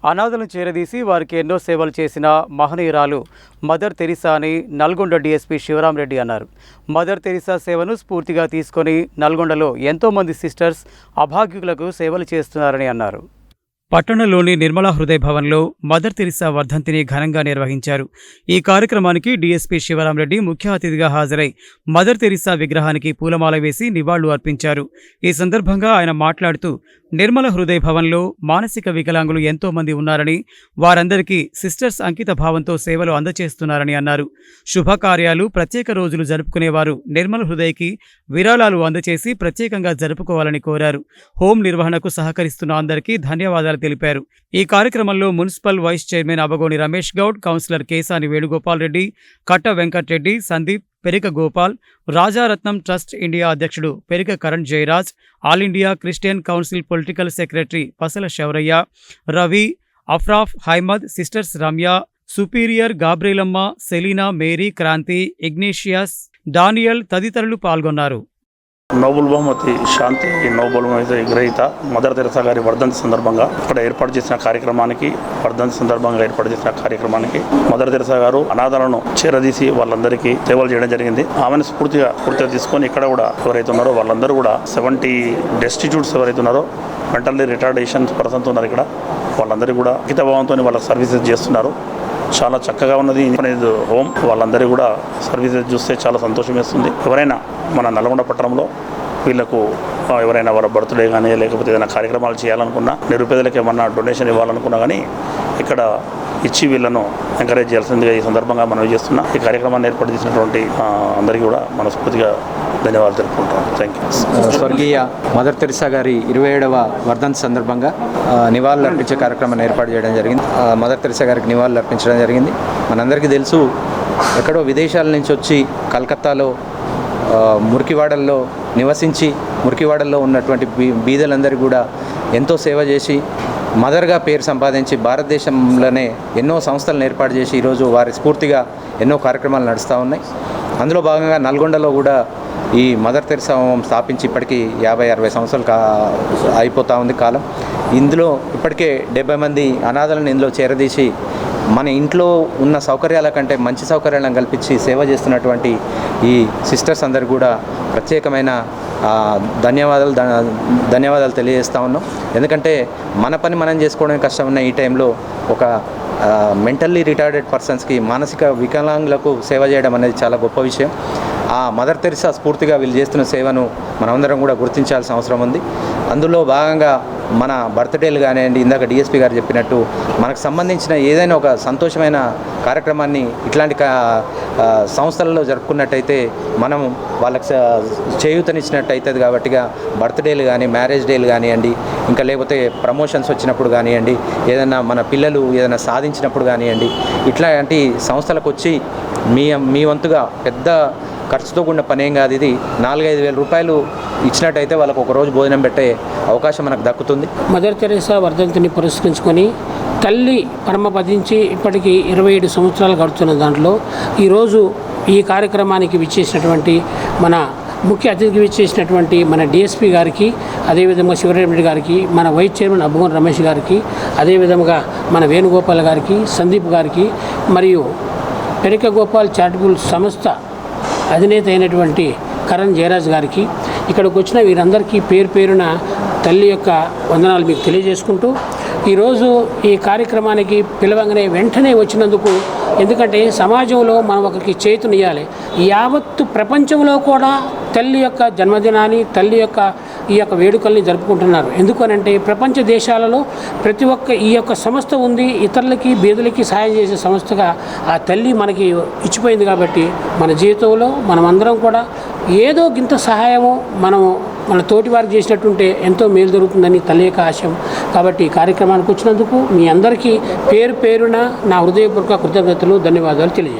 అనాథలను చేరదీసి వారికి ఎన్నో సేవలు చేసిన మహనీయురాలు మదర్ తెరిసా అని నల్గొండ డీఎస్పీ శివరామరెడ్డి అన్నారు. మదర్ తెరిసా సేవను స్ఫూర్తిగా తీసుకొని నల్గొండలో ఎంతోమంది సిస్టర్స్ అభాగ్యులకు సేవలు చేస్తున్నారని అన్నారు. పట్టణంలోని నిర్మలా హృదయ భవన్లో మదర్ తెరిసా వర్ధంతిని ఘనంగా నిర్వహించారు. ఈ కార్యక్రమానికి డీఎస్పీ శివరామరెడ్డి ముఖ్య అతిథిగా హాజరై మదర్ తెరిసా విగ్రహానికి పూలమాల వేసి నివాళులు అర్పించారు. ఈ సందర్భంగా ఆయన మాట్లాడుతూ నిర్మల హృదయ భవన్లో మానసిక వికలాంగులు ఎంతో మంది ఉన్నారని, వారందరికీ సిస్టర్స్ అంకిత భావంతో సేవలు అందజేస్తున్నారని అన్నారు. శుభకార్యాలు, ప్రత్యేక రోజులు జరుపుకునేవారు నిర్మల హృదయకి విరాళాలు అందజేసి ప్రత్యేకంగా జరుపుకోవాలని కోరారు. హోం నిర్వహణకు సహకరిస్తున్న అందరికీ ధన్యవాదాలు తెలిపారు. ఈ కార్యక్రమంలో municipal vice chairman Abagoni Ramesh Goud, councillor Kesani Venugopal Reddy, Katta Venkatreddy, Sandeep, Perika Gopal, Rajaratnam trust India అధ్యక్షుడు Perika Karan Jayaraj, all India Christian council political secretary Pasala Shauraiah, Ravi, అఫ్రాఫ్, హైమద్, sisters Ramya, superior, Gabrelamma, Selina, Mary, Kranti, Ignatius, Daniel తదితరులు పాల్గొన్నారు. నోబెల్ బహుమతి శాంతి నోబెల్ బహుమతి గ్రహీత మదర్ తెరిసా గారి వర్ధంతి సందర్భంగా ఇక్కడ ఏర్పాటు చేసిన కార్యక్రమానికి మదర్ తెరిసా గారు అనాథలను చేరదీసి వాళ్ళందరికీ సేవలు చేయడం జరిగింది. ఆమెను స్ఫూర్తిగా తీసుకొని ఇక్కడ కూడా ఎవరైతే ఉన్నారో వాళ్ళందరూ కూడా 70 డెస్టిట్యూట్స్ ఎవరైతే ఉన్నారో మెంటల్లీ రిటార్డేషన్ పర్సన్స్ ఉన్నారు ఇక్కడ, వాళ్ళందరూ కూడా అంకిత భావంతో వాళ్ళకి సర్వీసెస్ చేస్తున్నారు. చాలా చక్కగా ఉన్నది హోమ్. వాళ్ళందరూ కూడా సర్వీసెస్ చూస్తే చాలా సంతోషం వేస్తుంది. ఎవరైనా మన నల్గొండ పట్టణంలో వీళ్ళకు ఎవరైనా వాళ్ళ బర్త్డే కానీ లేకపోతే ఏదైనా కార్యక్రమాలు చేయాలనుకున్నా, నిరుపేదలకు ఏమన్నా డొనేషన్ ఇవ్వాలనుకున్నా కానీ ఇక్కడ ఇచ్చి వీళ్ళను ఎంకరేజ్ చేయాల్సిందిగా ఈ సందర్భంగా మనం చేస్తున్నా. ఈ కార్యక్రమాన్ని ఏర్పాటు చేసినటువంటి అందరికీ కూడా మనస్ఫూర్తిగా ధన్యవాదాలు తెలుపుకుంటాం. Thank you. స్వర్గీయ మదర్ తెరిసా గారి 27వ వర్ధంతి సందర్భంగా నివాళులు అర్పించే కార్యక్రమాన్ని ఏర్పాటు చేయడం జరిగింది. మదర్ తెరిసా గారికి నివాళులు అర్పించడం జరిగింది. మనందరికీ తెలుసు, ఎక్కడో విదేశాల నుంచి వచ్చి కలకత్తాలో మురికివాడల్లో నివసించి మురికివాడల్లో ఉన్నటువంటి బీదలందరికీ కూడా ఎంతో సేవ చేసి మదర్గా పేరు సంపాదించి భారతదేశంలోనే ఎన్నో సంస్థలను ఏర్పాటు చేసి ఈరోజు వారి స్ఫూర్తిగా ఎన్నో కార్యక్రమాలు నడుస్తూ ఉన్నాయి. అందులో భాగంగా నల్గొండలో కూడా ఈ మదర్ తెరిసా హోమం స్థాపించి ఇప్పటికీ 50-60 సంవత్సరాలు అయిపోతూ ఉంది కాలం. ఇందులో ఇప్పటికే 70 మంది అనాథలను ఇందులో చేరదీసి మన ఇంట్లో ఉన్న సౌకర్యాల కంటే మంచి సౌకర్యాలను కల్పించి సేవ చేస్తున్నటువంటి ఈ సిస్టర్స్ అందరు కూడా ప్రత్యేకమైన ధన్యవాదాలు తెలియజేస్తూ ఉన్నాం. ఎందుకంటే మన పని మనం చేసుకోవడానికి కష్టం ఉన్న ఈ టైంలో ఒక మెంటల్లీ రిటార్డెడ్ పర్సన్స్కి, మానసిక వికలాంగులకు సేవ చేయడం అనేది చాలా గొప్ప విషయం. ఆ మదర్ తెరిసా స్ఫూర్తిగా వీళ్ళు చేస్తున్న సేవను మనమందరం కూడా గుర్తించాల్సిన అవసరం ఉంది. అందులో భాగంగా మన బర్త్డేలు కానివ్వండి, ఇందాక డిఎస్పీ గారు చెప్పినట్టు మనకు సంబంధించిన ఏదైనా ఒక సంతోషమైన కార్యక్రమాన్ని ఇట్లాంటి సంస్థలలో జరుపుకున్నట్టయితే మనం వాళ్ళకి చేయూతనిచ్చినట్టు అవుతుంది. కాబట్టిగా బర్త్డేలు కానీ, మ్యారేజ్ డేలు కానివ్వండి, ఇంకా లేకపోతే ప్రమోషన్స్ వచ్చినప్పుడు కానివ్వండి, ఏదైనా మన పిల్లలు ఏదైనా సాధించినప్పుడు కానివ్వండి, ఇట్లాంటి సంస్థలకు వచ్చి మీ వంతుగా పెద్ద ఖర్చుతో కూడిన పని ఏం కాదు. ఇది 4-5 వేల రూపాయలు ఇచ్చినట్టయితే వాళ్ళకు ఒకరోజు భోజనం పెట్టే అవకాశం మనకు దక్కుతుంది. మదర్ తెరిసా వర్ధంతిని పురస్కరించుకొని తల్లి పరమపదించి ఇప్పటికీ 27 సంవత్సరాలు గడుస్తున్న దాంట్లో ఈరోజు ఈ కార్యక్రమానికి విచ్చేసినటువంటి మన ముఖ్య అతిథికి విచ్చేసినటువంటి మన డిఎస్పీ గారికి, అదేవిధంగా శివరామరెడ్డి గారికి, మన వైస్ చైర్మన్ అబ్బగోని రమేష్ గారికి, అదేవిధంగా మన వేణుగోపాల్ గారికి, సందీప్ గారికి, మరియు పెరిక గోపాల్ చారిటబుల్ సంస్థ అధినేత అయినటువంటి కరణ్ జయరాజ్ గారికి, ఇక్కడికి వచ్చిన వీరందరికీ పేరు పేరున తల్లి యొక్క వందనాలు మీకు తెలియజేసుకుంటూ, ఈరోజు ఈ కార్యక్రమానికి పిలవంగానే వెంటనే వచ్చినందుకు, ఎందుకంటే సమాజంలో మనం ఒకరికి చేతునియాలి. యావత్తు ప్రపంచంలో కూడా తల్లి యొక్క జన్మదినాన్ని, తల్లి యొక్క ఈ యొక్క వేడుకల్ని జరుపుకుంటున్నారు. ఎందుకనంటే ప్రపంచ దేశాలలో ప్రతి ఒక్క ఈ యొక్క సంస్థ ఉంది, ఇతరులకి బీదలకి సహాయం చేసే సంస్థగా ఆ తల్లి మనకి ఇచ్చిపోయింది. కాబట్టి మన జీవితంలో మనమందరం కూడా ఏదో గింత సహాయము మన తోటి వారికి చేసినట్టుంటే ఎంతో మేలు జరుగుతుందని తల్లి యొక్క ఆశయం. కాబట్టి ఈ కార్యక్రమానికి వచ్చినందుకు మీ అందరికీ పేరు పేరున నా హృదయపూర్వక కృతజ్ఞతలు, ధన్యవాదాలు తెలియజేస్తాను.